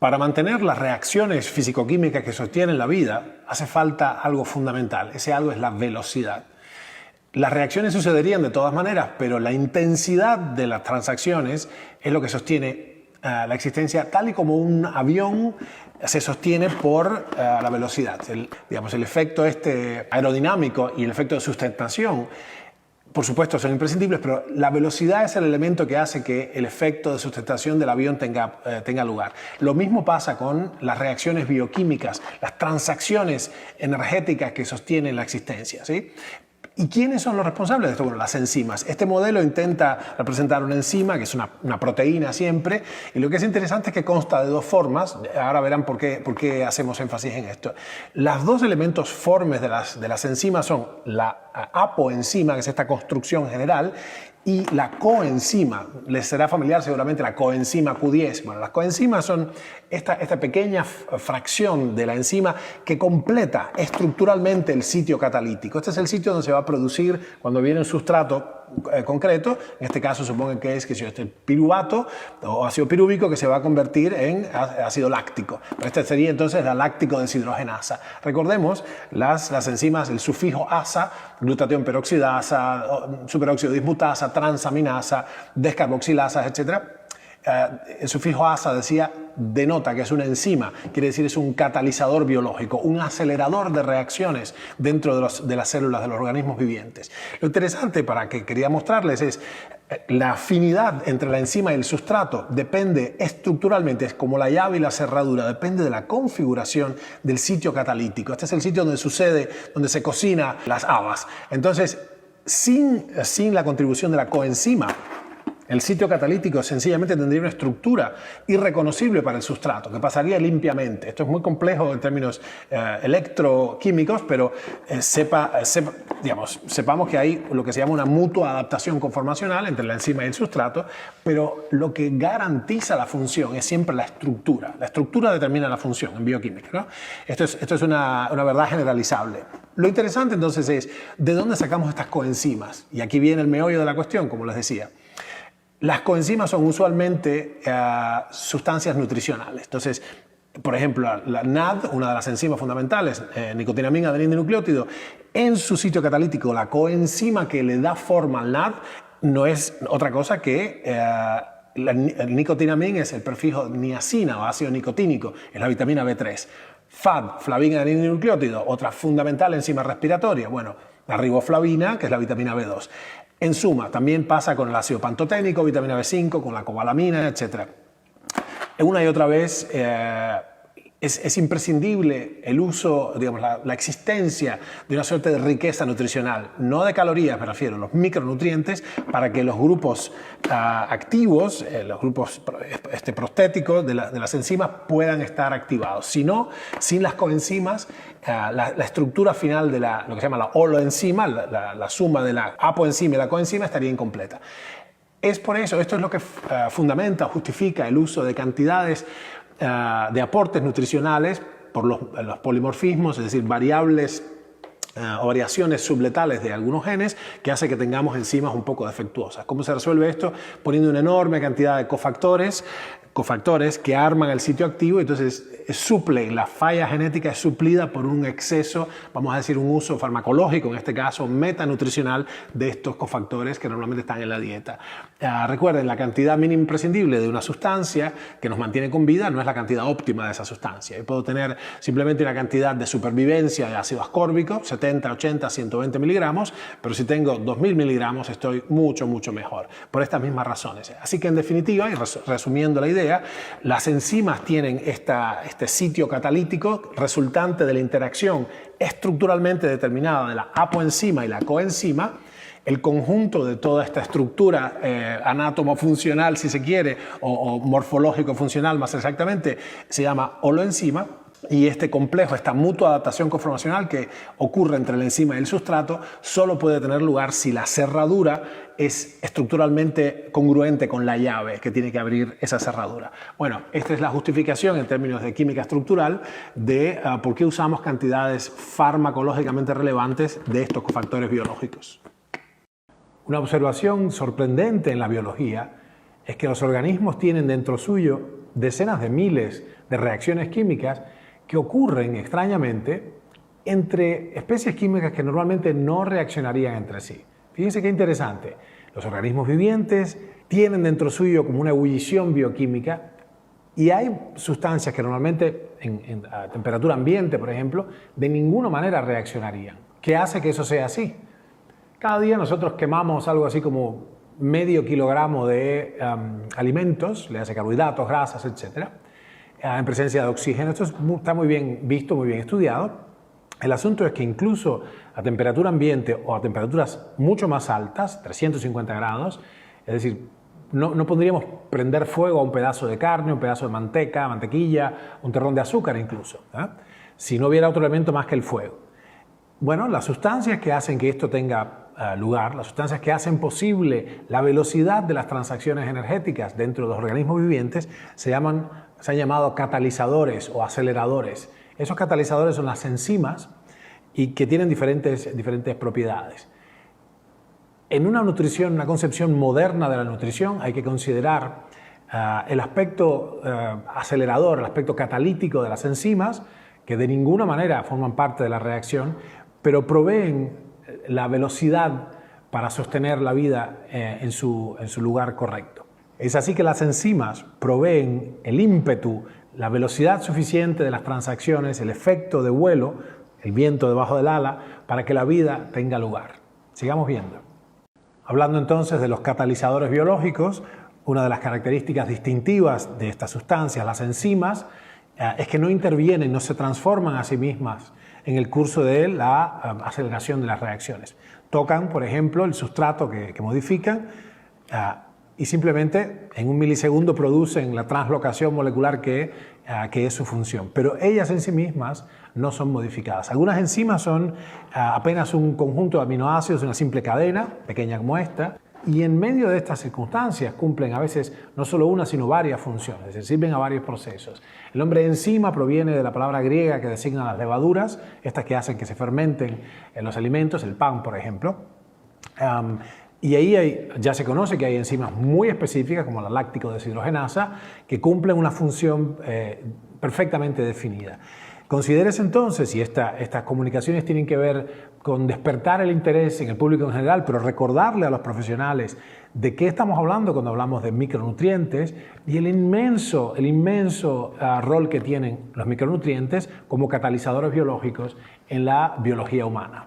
Para mantener las reacciones físico-químicas que sostienen la vida, hace falta algo fundamental. Ese algo es la velocidad. Las reacciones sucederían de todas maneras, pero la intensidad de las transacciones es lo que sostiene la existencia, tal y como un avión se sostiene por la velocidad. El efecto aerodinámico y el efecto de sustentación, por supuesto, son imprescindibles, pero la velocidad es el elemento que hace que el efecto de sustentación del avión tenga lugar. Lo mismo pasa con las reacciones bioquímicas, las transacciones energéticas que sostienen la existencia, ¿sí? ¿Y quiénes son los responsables de esto? Bueno, las enzimas. Este modelo intenta representar una enzima, que es una proteína siempre, y lo que es interesante es que consta de dos formas. Ahora verán por qué hacemos énfasis en esto. Los dos elementos formes de las enzimas son la apoenzima, que es esta construcción general, y la coenzima. Les será familiar seguramente la coenzima Q10. Bueno, las coenzimas son esta pequeña fracción de la enzima que completa estructuralmente el sitio catalítico. Este es el sitio donde se va a producir cuando viene un sustrato concreto. En este caso supongan que es este piruvato o ácido pirúvico que se va a convertir en ácido láctico. Este sería entonces la láctico deshidrogenasa. Recordemos las enzimas, el sufijo asa, glutatión peroxidasa, superóxido dismutasa, transaminasa, descarboxilasas, etc. El sufijo asa denota que es una enzima, quiere decir es un catalizador biológico, un acelerador de reacciones dentro de las células de los organismos vivientes. Lo interesante para que quería mostrarles es la afinidad entre la enzima y el sustrato depende estructuralmente, es como la llave y la cerradura, depende de la configuración del sitio catalítico. Este es el sitio donde se cocina las habas. Entonces, sin la contribución de la coenzima, el sitio catalítico sencillamente tendría una estructura irreconocible para el sustrato, que pasaría limpiamente. Esto es muy complejo en términos electroquímicos, pero sepamos que hay lo que se llama una mutua adaptación conformacional entre la enzima y el sustrato, pero lo que garantiza la función es siempre la estructura. La estructura determina la función en bioquímica, ¿no? Esto es una verdad generalizable. Lo interesante entonces es, ¿de dónde sacamos estas coenzimas? Y aquí viene el meollo de la cuestión, como les decía. Las coenzimas son usualmente sustancias nutricionales. Entonces, por ejemplo, la NAD, una de las enzimas fundamentales, nicotinamina adenina-dinucleótido, en su sitio catalítico, la coenzima que le da forma al NAD no es otra cosa que el nicotinamina es el prefijo niacina o ácido nicotínico, es la vitamina B3. FAD, flavina adenina-dinucleótido, otra fundamental enzima respiratoria. Bueno, la riboflavina, que es la vitamina B2. En suma, también pasa con el ácido pantoténico, vitamina B5, con la cobalamina, etc. Una y otra vez es imprescindible el uso, la existencia de una suerte de riqueza nutricional, no de calorías me refiero, los micronutrientes, para que los grupos activos, los grupos prostéticos de las enzimas puedan estar activados. Si no, sin las coenzimas, la estructura final de lo que se llama la holoenzima, la suma de la apoenzima y la coenzima estaría incompleta. Es por eso, esto es lo que fundamenta, justifica el uso de cantidades de aportes nutricionales por los polimorfismos, es decir, variables o variaciones subletales de algunos genes que hace que tengamos enzimas un poco defectuosas. ¿Cómo se resuelve esto? Poniendo una enorme cantidad de cofactores que arman el sitio activo y entonces suplen, la falla genética es suplida por un exceso, vamos a decir un uso farmacológico, en este caso metanutricional, de estos cofactores que normalmente están en la dieta. Recuerden, la cantidad mínima imprescindible de una sustancia que nos mantiene con vida no es la cantidad óptima de esa sustancia. Yo puedo tener simplemente una cantidad de supervivencia de ácido ascórbico, 70, 80, 120 miligramos, pero si tengo 2000 miligramos estoy mucho mejor, por estas mismas razones. Así que en definitiva, y resumiendo la idea, las enzimas tienen este sitio catalítico resultante de la interacción estructuralmente determinada de la apoenzima y la coenzima. El conjunto de toda esta estructura anátomo-funcional, si se quiere, o morfológico-funcional más exactamente, se llama holoenzima. Y este complejo, esta mutua adaptación conformacional que ocurre entre la enzima y el sustrato, solo puede tener lugar si la cerradura es estructuralmente congruente con la llave que tiene que abrir esa cerradura. Bueno, esta es la justificación en términos de química estructural de por qué usamos cantidades farmacológicamente relevantes de estos cofactores biológicos. Una observación sorprendente en la biología es que los organismos tienen dentro suyo decenas de miles de reacciones químicas que ocurren extrañamente entre especies químicas que normalmente no reaccionarían entre sí. Fíjense qué interesante. Los organismos vivientes tienen dentro suyo como una ebullición bioquímica y hay sustancias que normalmente a temperatura ambiente, por ejemplo, de ninguna manera reaccionarían. ¿Qué hace que eso sea así? Cada día nosotros quemamos algo así como medio kilogramo de alimentos, le hace carbohidratos, grasas, etc., en presencia de oxígeno. Esto está muy bien visto, muy bien estudiado. El asunto es que incluso a temperatura ambiente o a temperaturas mucho más altas, 350 grados, es decir, no pondríamos prender fuego a un pedazo de carne, un pedazo de manteca, mantequilla, un terrón de azúcar incluso, si no hubiera otro elemento más que el fuego. Bueno, las sustancias que hacen que esto tenga lugar, las sustancias que hacen posible la velocidad de las transacciones energéticas dentro de los organismos vivientes se han llamado catalizadores o aceleradores. Esos catalizadores son las enzimas y que tienen diferentes propiedades. En una nutrición, una concepción moderna de la nutrición, hay que considerar el aspecto acelerador, el aspecto catalítico de las enzimas, que de ninguna manera forman parte de la reacción, pero proveen la velocidad para sostener la vida en su lugar correcto. Es así que las enzimas proveen el ímpetu, la velocidad suficiente de las transacciones, el efecto de vuelo, el viento debajo del ala, para que la vida tenga lugar. Sigamos viendo. Hablando entonces de los catalizadores biológicos, una de las características distintivas de estas sustancias, las enzimas, es que no intervienen, no se transforman a sí mismas en el curso de la aceleración de las reacciones. Tocan, por ejemplo, el sustrato que modifican y simplemente en un milisegundo producen la translocación molecular que es su función. Pero ellas en sí mismas no son modificadas. Algunas enzimas son apenas un conjunto de aminoácidos, una simple cadena, pequeña como esta, y en medio de estas circunstancias cumplen a veces no solo una, sino varias funciones, es decir, sirven a varios procesos. El nombre enzima proviene de la palabra griega que designa las levaduras, estas que hacen que se fermenten en los alimentos, el pan, por ejemplo. Y ahí ya se conoce que hay enzimas muy específicas, como la láctico deshidrogenasa, que cumplen una función perfectamente definida. Considérese entonces, si estas comunicaciones tienen que ver con despertar el interés en el público en general, pero recordarle a los profesionales de qué estamos hablando cuando hablamos de micronutrientes y el inmenso rol que tienen los micronutrientes como catalizadores biológicos en la biología humana.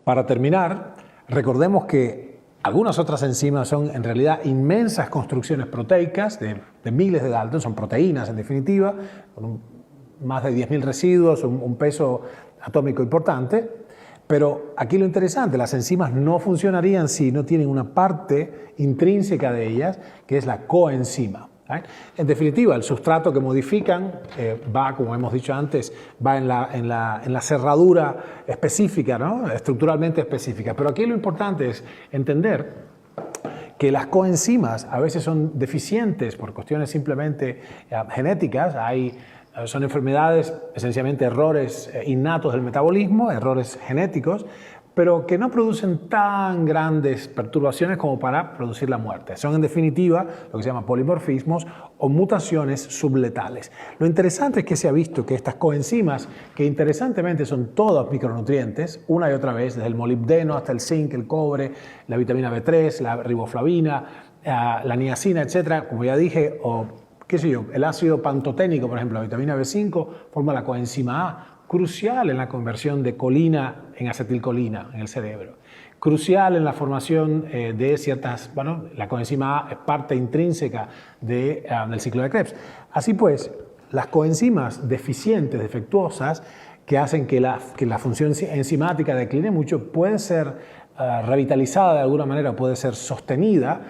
Para terminar, recordemos que algunas otras enzimas son en realidad inmensas construcciones proteicas de miles de Dalton, son proteínas en definitiva, con más de 10.000 residuos, un peso atómico importante, pero aquí lo interesante, las enzimas no funcionarían si no tienen una parte intrínseca de ellas, que es la coenzima. En definitiva, el sustrato que modifican va, como hemos dicho antes, va en la cerradura específica, ¿no? Estructuralmente específica. Pero aquí lo importante es entender que las coenzimas a veces son deficientes por cuestiones simplemente genéticas. Son enfermedades, esencialmente errores innatos del metabolismo, errores genéticos, pero que no producen tan grandes perturbaciones como para producir la muerte. Son en definitiva lo que se llama polimorfismos o mutaciones subletales. Lo interesante es que se ha visto que estas coenzimas, que interesantemente son todos micronutrientes, una y otra vez, desde el molibdeno hasta el zinc, el cobre, la vitamina B3, la riboflavina, la niacina, etc., como ya dije, o qué sé yo, el ácido pantoténico, por ejemplo, la vitamina B5, forma la coenzima A, crucial en la conversión de colina en acetilcolina en el cerebro, crucial en la formación de ciertas, la coenzima A es parte intrínseca del ciclo de Krebs. Así pues, las coenzimas deficientes, defectuosas, que hacen que la función enzimática decline mucho, puede ser revitalizada de alguna manera, puede ser sostenida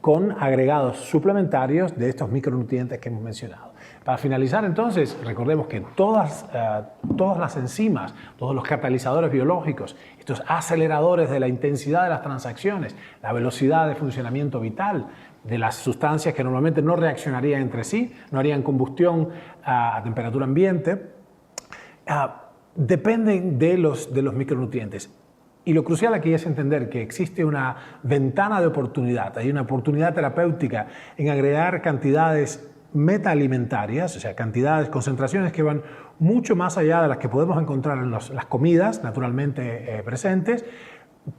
con agregados suplementarios de estos micronutrientes que hemos mencionado. Para finalizar entonces, recordemos que todas las enzimas, todos los catalizadores biológicos, estos aceleradores de la intensidad de las transacciones, la velocidad de funcionamiento vital de las sustancias que normalmente no reaccionarían entre sí, no harían combustión a temperatura ambiente, dependen de los micronutrientes. Y lo crucial aquí es entender que existe una ventana de oportunidad, hay una oportunidad terapéutica en agregar cantidades metaalimentarias, o sea, cantidades, concentraciones que van mucho más allá de las que podemos encontrar en las comidas naturalmente presentes,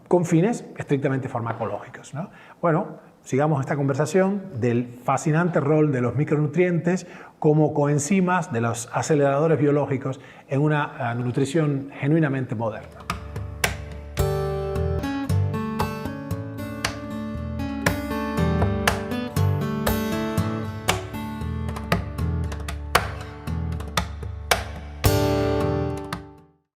con fines estrictamente farmacológicos, ¿no? Bueno, sigamos esta conversación del fascinante rol de los micronutrientes como coenzimas de los aceleradores biológicos en una nutrición genuinamente moderna.